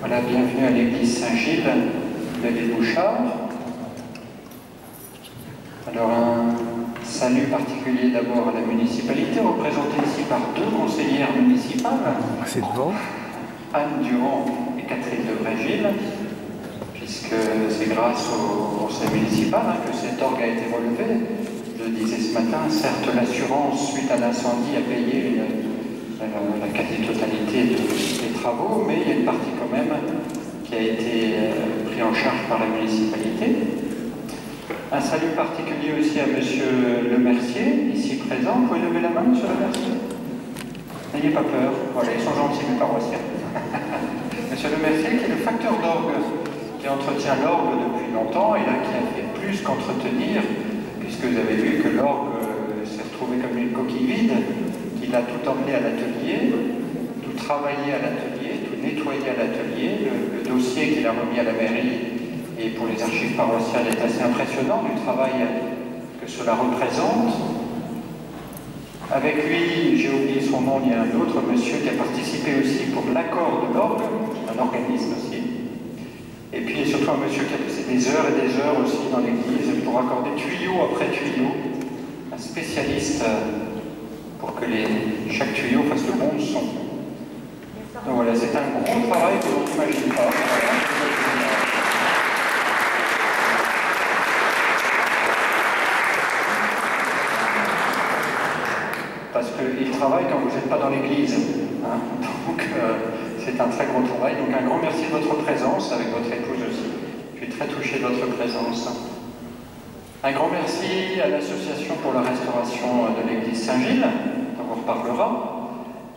Voilà, bienvenue à l'église Saint-Gilles de l'île Bouchard. Alors un salut particulier d'abord à la municipalité, représentée ici par deux conseillères municipales. C'est devant. Anne Durand et Catherine Debré-Gilles, puisque c'est grâce au conseil municipal que cet orgue a été relevé. Je le disais ce matin, certes l'assurance suite à l'incendie a payé la quasi-totalité des travaux, mais il y a une partie quand même qui a été prise en charge par la municipalité. Un salut particulier aussi à Monsieur Le Mercier, ici présent. Vous pouvez lever la main, Monsieur Le Mercier? N'ayez pas peur, voilà, ils sont gentils, mes paroissiens. Monsieur Le Mercier, qui est le facteur d'orgue, qui entretient l'orgue depuis longtemps, et là qui a fait plus qu'entretenir, puisque vous avez vu que l'orgue s'est retrouvé comme une coquille vide, qu'il a tout emmené à l'atelier, tout travaillé à l'atelier, tout nettoyé à l'atelier. Le dossier qu'il a remis à la mairie et pour les archives paroissiales est assez impressionnant du travail que cela représente. Avec lui, j'ai oublié son nom, il y a un autre monsieur qui a participé aussi pour l'accord de l'orgue, un organisme aussi. Et puis surtout un monsieur qui a passé des heures et des heures aussi dans l'église pour accorder tuyau après tuyau, un spécialiste pour que chaque tuyau fasse le bon son. Donc voilà, c'est un gros travail que l'on n'imagine pas. Parce qu'il travaille quand vous n'êtes pas dans l'église. Hein. Donc c'est un très gros travail. Donc un grand merci de votre présence, avec votre épouse aussi. Je suis très touché de votre présence. Un grand merci à l'association pour la restauration de l'église Saint-Gilles, dont on reparlera.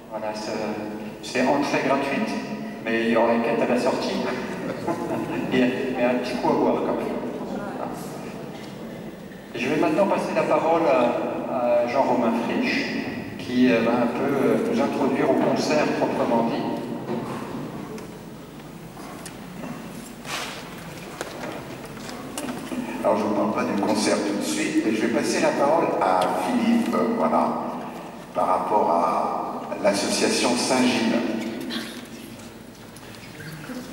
Voilà, c'est entrée gratuite, mais il y aura la quête à la sortie. Mais un petit coup à boire quand même. Et je vais maintenant passer la parole à Jean-Romain Frisch, qui va un peu nous introduire au concert proprement dit. Alors je ne vous parle pas du concert tout de suite, mais je vais passer la parole à Philippe, voilà, par rapport à l'association Saint-Gilles.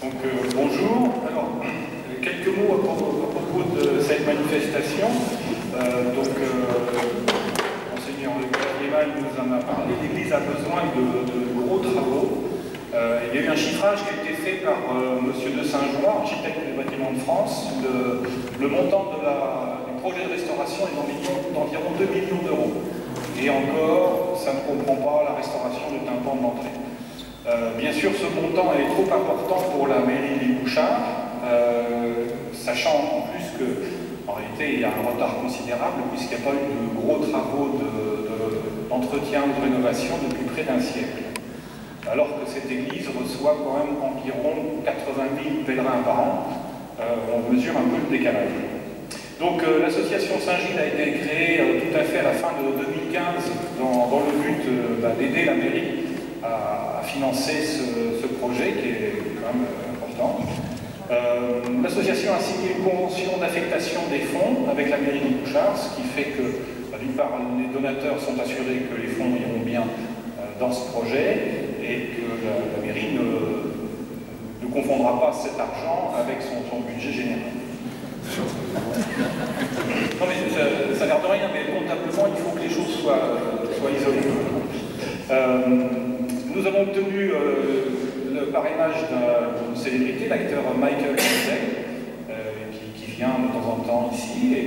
Donc bonjour, alors quelques mots à propos de cette manifestation. Monseigneur Léman nous en a parlé, l'Église a besoin de gros travaux. Il y a eu un chiffrage qui a été fait par M. de Saint-Jean, architecte des bâtiments de France. Le montant du projet de restauration est d'environ 2 millions d'euros. Et encore, ça ne comprend pas la restauration du tympan de l'entrée. Bien sûr, ce montant est trop important pour la mairie des Bouchards, sachant en plus qu'en réalité, il y a un retard considérable puisqu'il n'y a pas eu de gros travaux d'entretien ou de rénovation depuis près d'un siècle. Alors que cette église reçoit quand même environ 80 000 pèlerins par an, on mesure un peu le décalage. Donc l'association Saint-Gilles a été créée tout à fait à la fin de 2015 dans le but d'aider la mairie à financer ce projet qui est quand même important. L'association a signé une convention d'affectation des fonds avec la mairie de Bouchard, ce qui fait que d'une part les donateurs sont assurés que les fonds iront bien dans ce projet et que la mairie ne confondra pas cet argent avec son budget général. Non mais ça n'a l'air de rien, mais comptablement il faut que les choses soient isolées. Nous avons obtenu le parrainage d'une célébrité, l'acteur Michael Bublé, qui vient de temps en temps ici et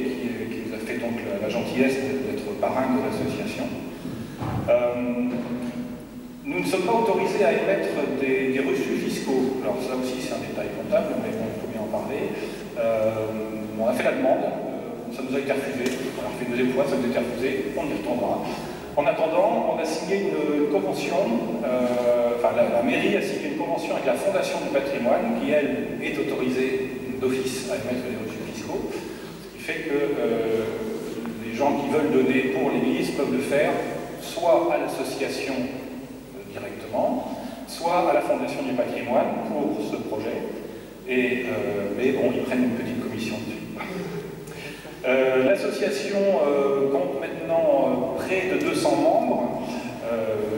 qui nous a fait donc la gentillesse d'être parrain de l'association. Nous ne sommes pas autorisés à émettre des reçus fiscaux. Alors ça aussi c'est un détail comptable, mais bon, il faut bien en parler. On a fait la demande, ça nous a été refusé. On a refait une deuxième fois, ça nous a été refusé, on y retournera. En attendant, on a signé une convention, la mairie a signé une convention avec la Fondation du patrimoine, qui elle est autorisée d'office à émettre des reçus fiscaux, ce qui fait que les gens qui veulent donner pour l'église peuvent le faire soit à l'association directement, soit à la Fondation du patrimoine pour ce projet, mais bon, ils prennent une petite commission dessus. L'association compte maintenant près de 200 membres.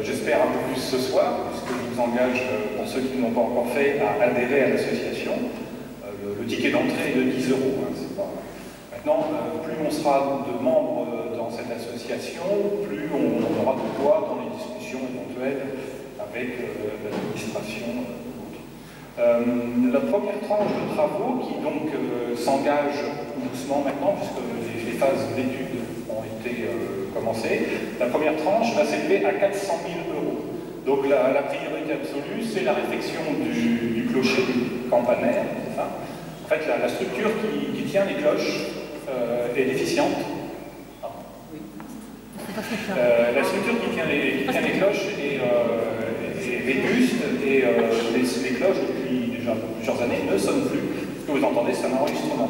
j'espère un peu plus ce soir, puisque je vous engage, pour ceux qui ne l'ont pas encore fait, à adhérer à l'association. Le ticket d'entrée est de 10 €. Hein, c'est pas... Maintenant, plus on sera de membres dans cette association, plus on aura de poids dans les discussions éventuelles avec l'administration. La première tranche de travaux qui donc s'engage doucement maintenant, puisque les phases d'études ont été commencées, la première tranche va s'élever à 400 000 €. Donc la priorité absolue, c'est la réfection du clocher campanaire. C'est ça. En fait, la structure qui tient les cloches est déficiente. La structure qui tient les cloches est vétuste et les cloches, depuis déjà plusieurs années, ne sonnent plus. Ce que vous entendez, c'est un enregistrement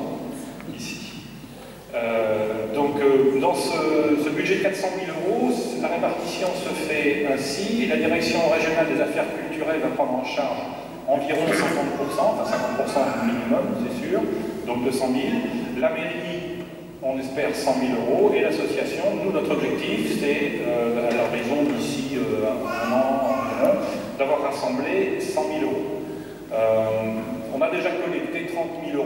ici. Donc, dans ce budget de 400 000 €, la répartition se fait ainsi. La direction régionale des affaires culturelles va prendre en charge environ 50%, enfin 50% minimum, c'est sûr, donc 200 000. La mairie, on espère 100 000 €, et l'association, nous, notre objectif, c'est, à l'horizon d'ici un an environ, d'avoir rassemblé 100 000 €. On a déjà collecté 30 000 €,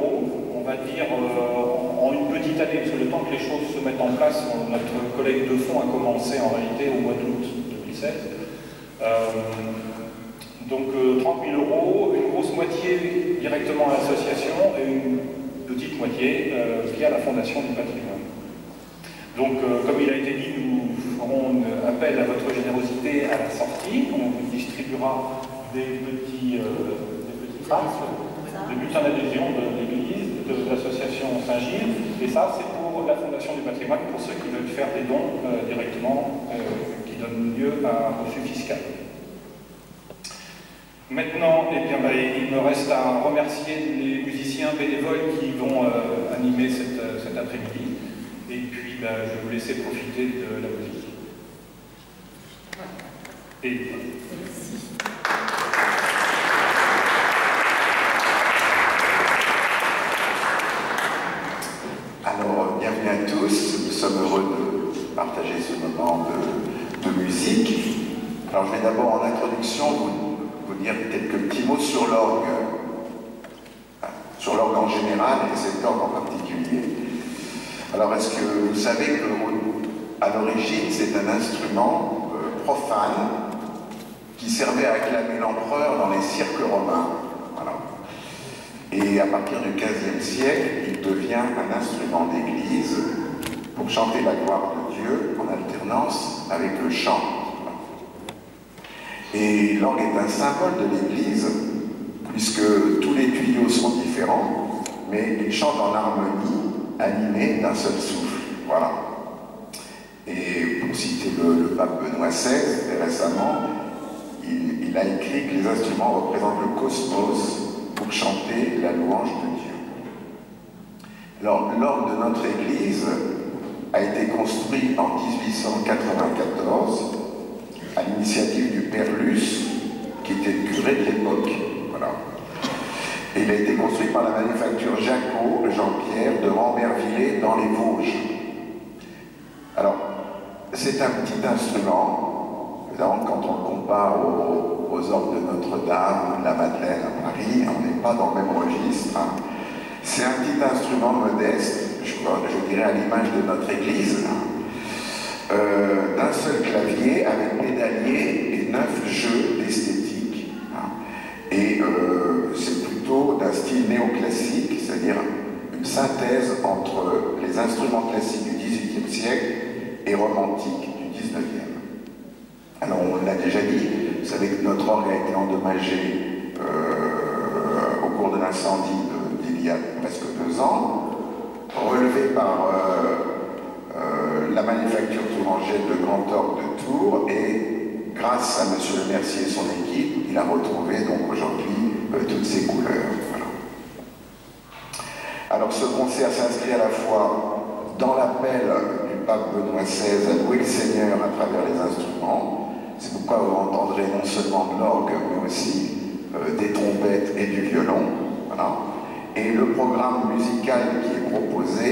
on va dire en une petite année, parce que le temps que les choses se mettent en place, notre collègue de fonds a commencé en réalité au mois d'août 2016. Donc 30 000 €, une grosse moitié directement à l'association et une petite moitié via la Fondation du patrimoine. Donc comme il a été dit, nous ferons appel à votre générosité à la sortie. On vous distribuera des petits tracts, des bulletins d'adhésion de l'église, de l'association Saint-Gilles, et ça c'est pour la Fondation du patrimoine, pour ceux qui veulent faire des dons directement, qui donnent lieu à un reçu fiscal. Maintenant, eh bien, il me reste à remercier les musiciens bénévoles qui vont animer cet après-midi. Et puis, je vais vous laisser profiter de la musique. Et... Alors, bienvenue à tous. Nous sommes heureux de partager ce moment de musique. Alors, je vais d'abord, en introduction, vous dire quelques petits mots sur l'orgue en général et cet orgue en particulier. Alors, est-ce que vous savez qu'à l'origine, c'est un instrument profane qui servait à acclamer l'empereur dans les cirques romains. Voilà. Et à partir du XVe siècle, il devient un instrument d'église pour chanter la gloire de Dieu en alternance avec le chant. Et l'orgue est un symbole de l'Église, puisque tous les tuyaux sont différents, mais ils chantent en harmonie, animés d'un seul souffle. Voilà. Et pour citer le pape Benoît XVI, récemment, il a écrit que les instruments représentent le cosmos pour chanter la louange de Dieu. Alors, l'orgue de notre Église a été construit en 1894 à l'initiative du père Luce, qui était le curé de l'époque. Voilà. Et il a été construit par la manufacture Jaco Jean-Pierre de Rambervillers dans les Vosges. Alors, c'est un petit instrument. Évidemment, quand on le compare aux orgues de Notre-Dame ou de la Madeleine à Paris, on n'est pas dans le même registre. Hein. C'est un petit instrument modeste, je dirais à l'image de notre église, d'un seul clavier avec pédalier et 9 jeux d'esthétique. Hein. Et c'est plutôt d'un style néoclassique, c'est-à-dire une synthèse entre les instruments classiques du XVIIIe siècle et romantiques du XIXe. Alors on l'a déjà dit, vous savez que notre orgue a été endommagé au cours de l'incendie d'il y a presque 2 ans, relevé par la manufacture tourangelle de Grand Orgue de Tours, et grâce à M. Le Mercier et son équipe, il a retrouvé donc aujourd'hui toutes ses couleurs. Voilà. Alors ce concert s'inscrit à la fois dans l'appel du pape Benoît XVI à louer le Seigneur à travers les instruments. C'est pourquoi vous entendrez non seulement de l'orgue, mais aussi des trompettes et du violon. Voilà. Et le programme musical qui est proposé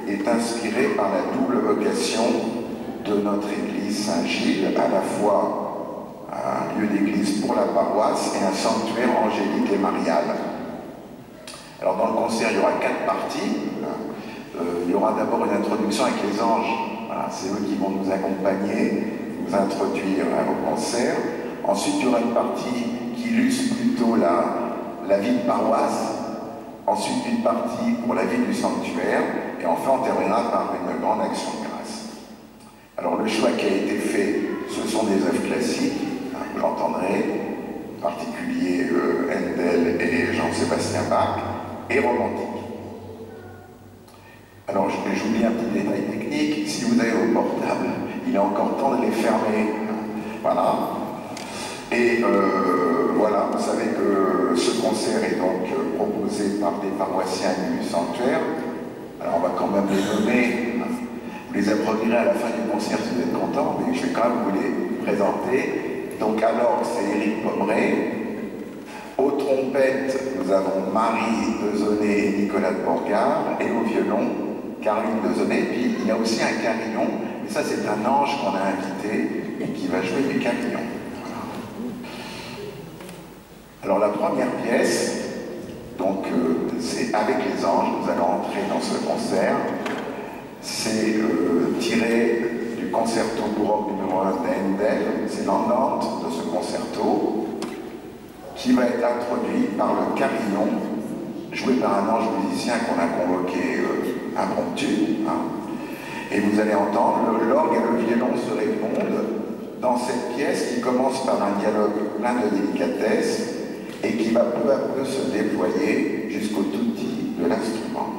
est inspiré par la double vocation de notre église Saint-Gilles, à la fois un lieu d'église pour la paroisse et un sanctuaire angélique et marial. Alors dans le concert, il y aura 4 parties. Il y aura d'abord une introduction avec les anges. Voilà, c'est eux qui vont nous accompagner, nous introduire au concert. Ensuite, il y aura une partie qui illustre plutôt la vie de paroisse. Ensuite, une partie pour la vie du sanctuaire. Et enfin, on terminera par une grande action de grâce. Alors, le choix qui a été fait, ce sont des œuvres classiques. Vous l'entendrez, en particulier Handel et Jean-Sébastien Bach, et romantique. Alors, j'oublie un petit détail technique. Si vous avez vos portables, il est encore temps de les fermer. Voilà. Et voilà, vous savez que ce concert est donc proposé par des paroissiens du sanctuaire. Alors, on va quand même les nommer. Vous les applaudirez à la fin du concert si vous êtes contents, mais je vais quand même vous les présenter. Donc, à l'orgue, c'est Éric Pommeret. Aux trompettes, nous avons Marie Dezonnet et Nicolas de Borgard. Et au violon, Caroline Dezonnet. Puis, il y a aussi un carillon. Mais ça, c'est un ange qu'on a invité et qui va jouer du carillon. Alors la première pièce, donc c'est avec les anges, nous allons entrer dans ce concert. C'est tiré du concerto baroque numéro 1 d'Handel, c'est l'entente de ce concerto, qui va être introduit par le carillon, joué par un ange musicien qu'on a convoqué impromptu. Et vous allez entendre, l'orgue et le violon se répondent dans cette pièce qui commence par un dialogue plein de délicatesse et qui va peu à peu se déployer jusqu'au tout-dit de l'instrument.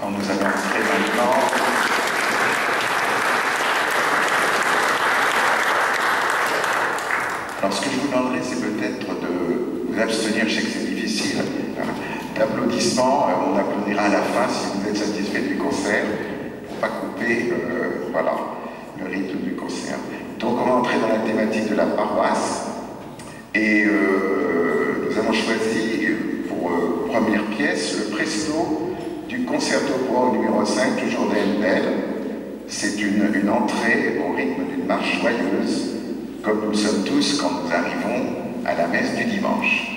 Alors nous allons entrer maintenant. Alors ce que je vous demanderai, c'est peut-être de vous abstenir, je sais que c'est difficile, d'applaudissements, on applaudira à la fin si vous êtes satisfait du concert, pour ne pas couper voilà, le rythme du concert. Donc on va entrer dans la thématique de la paroisse, et nous avons choisi pour première pièce le presto du concerto pour orgue numéro 5, toujours d'Handel. C'est une entrée au rythme d'une marche joyeuse, comme nous le sommes tous quand nous arrivons à la messe du dimanche.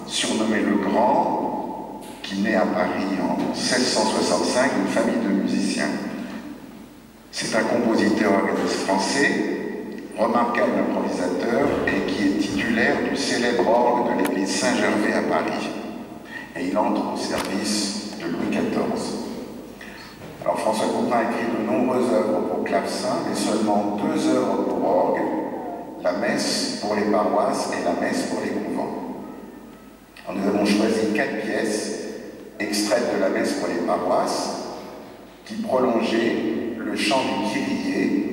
surnommé le Grand, qui naît à Paris en 1665 d'une famille de musiciens. C'est un compositeur organiste français, remarquable improvisateur et qui est titulaire du célèbre orgue de l'église Saint-Gervais à Paris. Et il entre au service de Louis XIV. Alors François Couperin a écrit de nombreuses œuvres pour clavecin, mais seulement 2 œuvres pour orgue, la messe pour les paroisses et la messe pour les couvents. Alors, nous avons choisi 4 pièces extraites de la messe pour les paroisses qui prolongeaient le chant du Kyrie,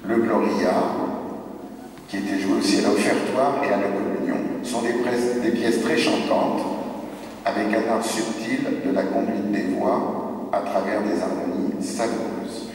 le Gloria, qui était joué aussi à l'offertoire et à la communion. Ce sont des pièces très chantantes, avec un art subtil de la conduite des voix à travers des harmonies savoureuses.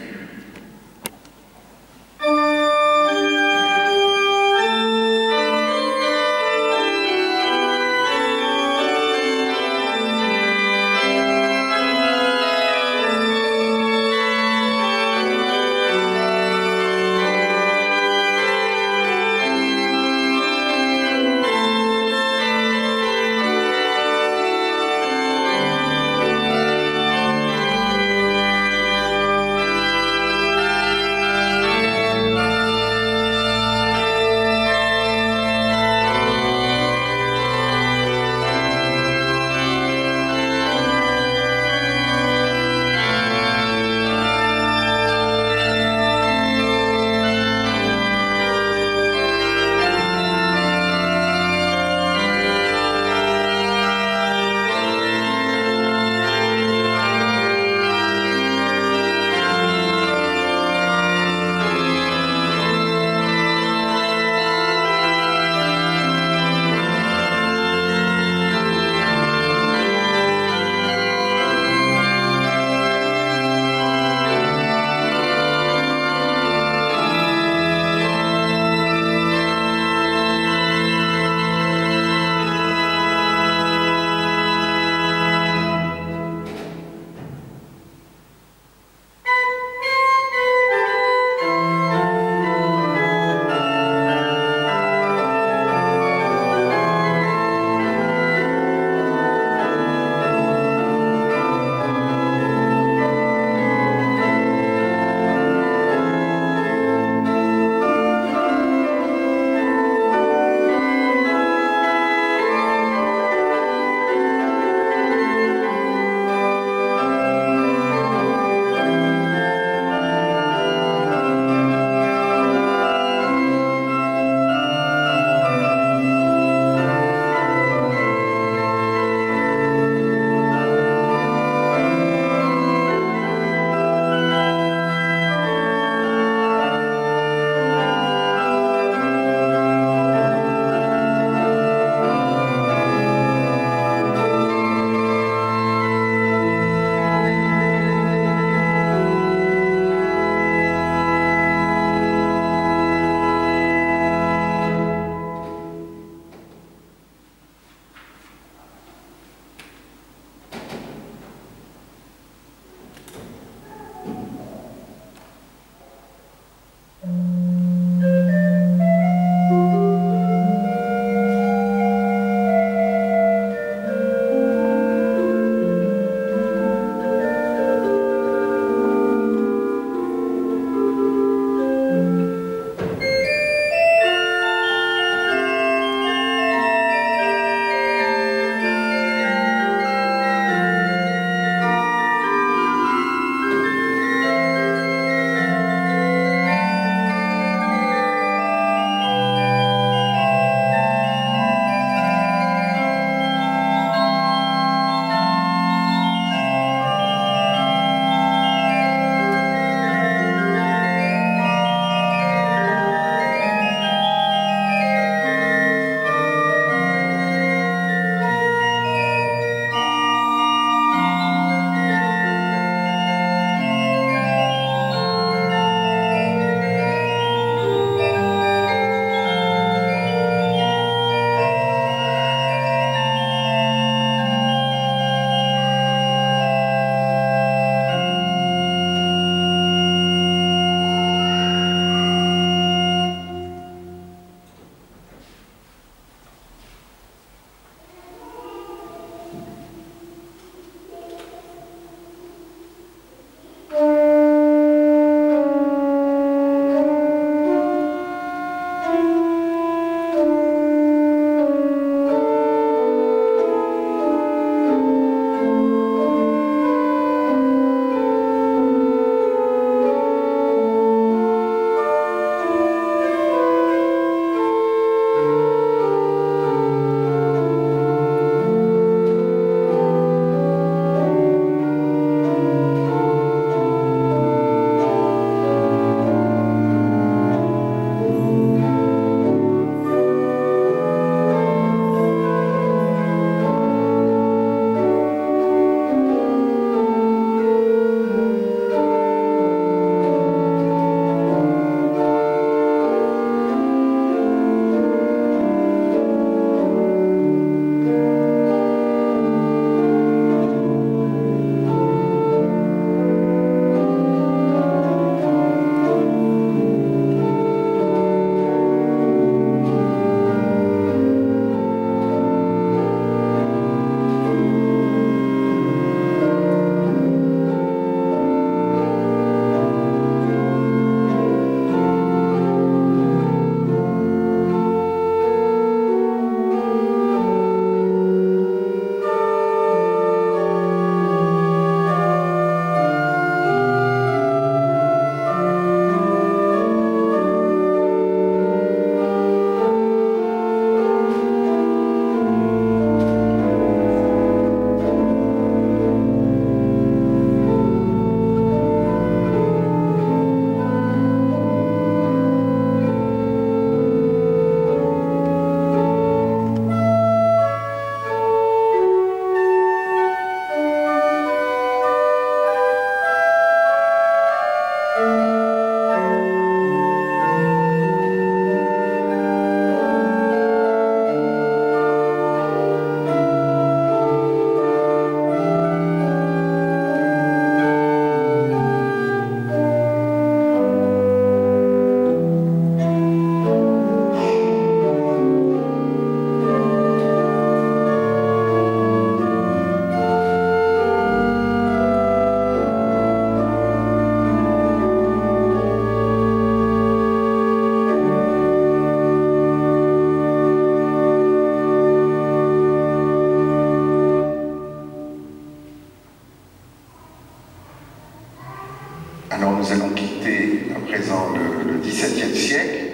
XVIe siècle,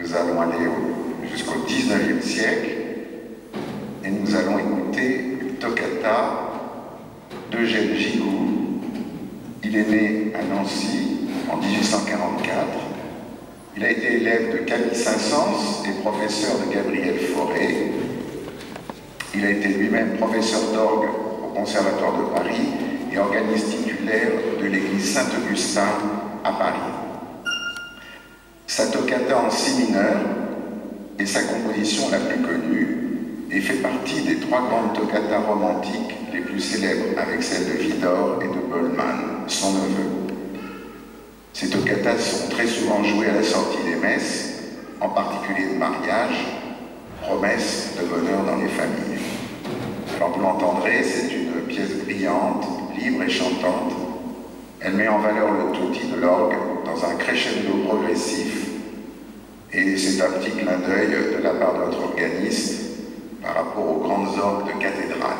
nous allons aller jusqu'au XIXe siècle, et nous allons écouter une toccata d'Eugène Gigoux. Il est né à Nancy en 1844. Il a été élève de Camille Saint-Saëns et professeur de Gabriel Fauré. Il a été lui-même professeur d'orgue au Conservatoire de Paris et organiste titulaire de l'église Saint-Augustin à Paris. Sa toccata en si mineur est sa composition la plus connue et fait partie des 3 grandes toccatas romantiques les plus célèbres, avec celles de Widor et de Bollmann, son neveu. Ces toccatas sont très souvent jouées à la sortie des messes, en particulier de mariage, promesse de bonheur dans les familles. Alors vous l'entendrez, c'est une pièce brillante, libre et chantante. Elle met en valeur le tutti de l'orgue dans un crescendo progressif. Et c'est un petit clin d'œil de la part de notre organiste par rapport aux grandes orgues de cathédrale.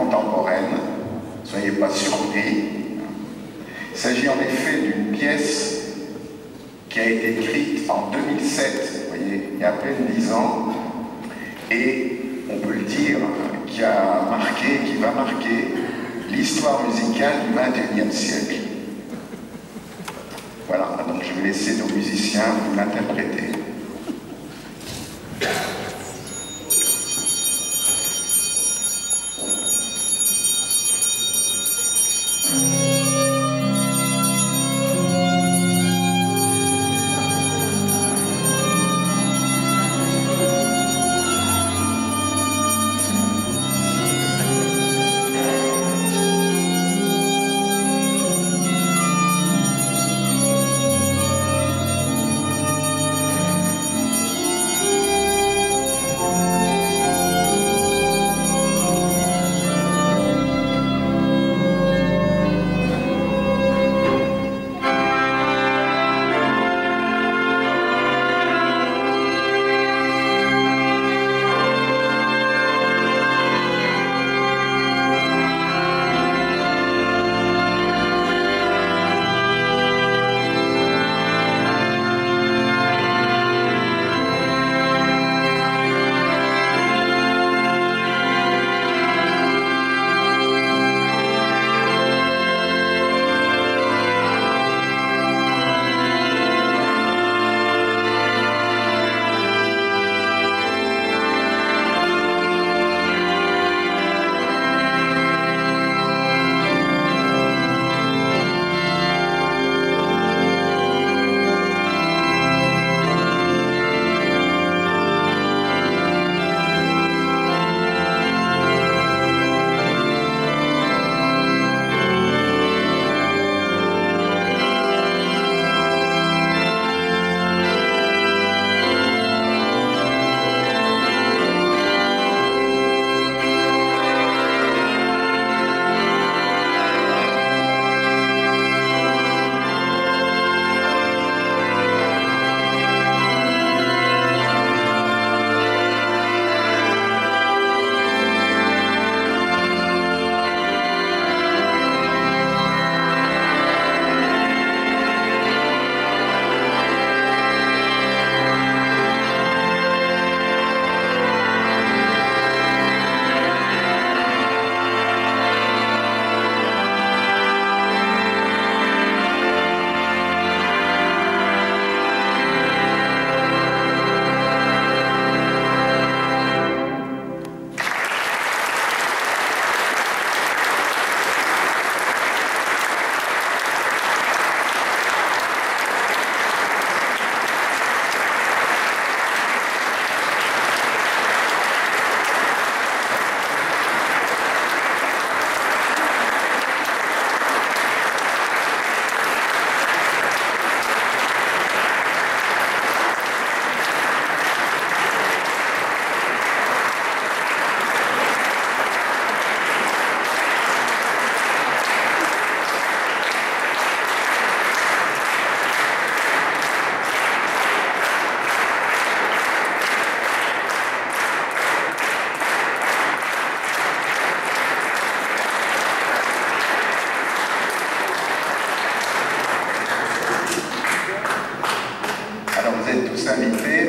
contemporaine. Soyez pas surpris. Il s'agit en effet d'une pièce qui a été écrite en 2007, vous voyez, il y a à peine 10 ans, et on peut le dire, qui va marquer l'histoire musicale du XXIe siècle. Voilà, donc je vais laisser nos musiciens vous l'interpréter.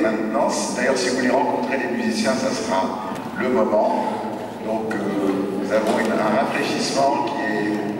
maintenant. D'ailleurs, si vous voulez rencontrer les musiciens, ça sera le moment. Donc, nous avons un rafraîchissement qui est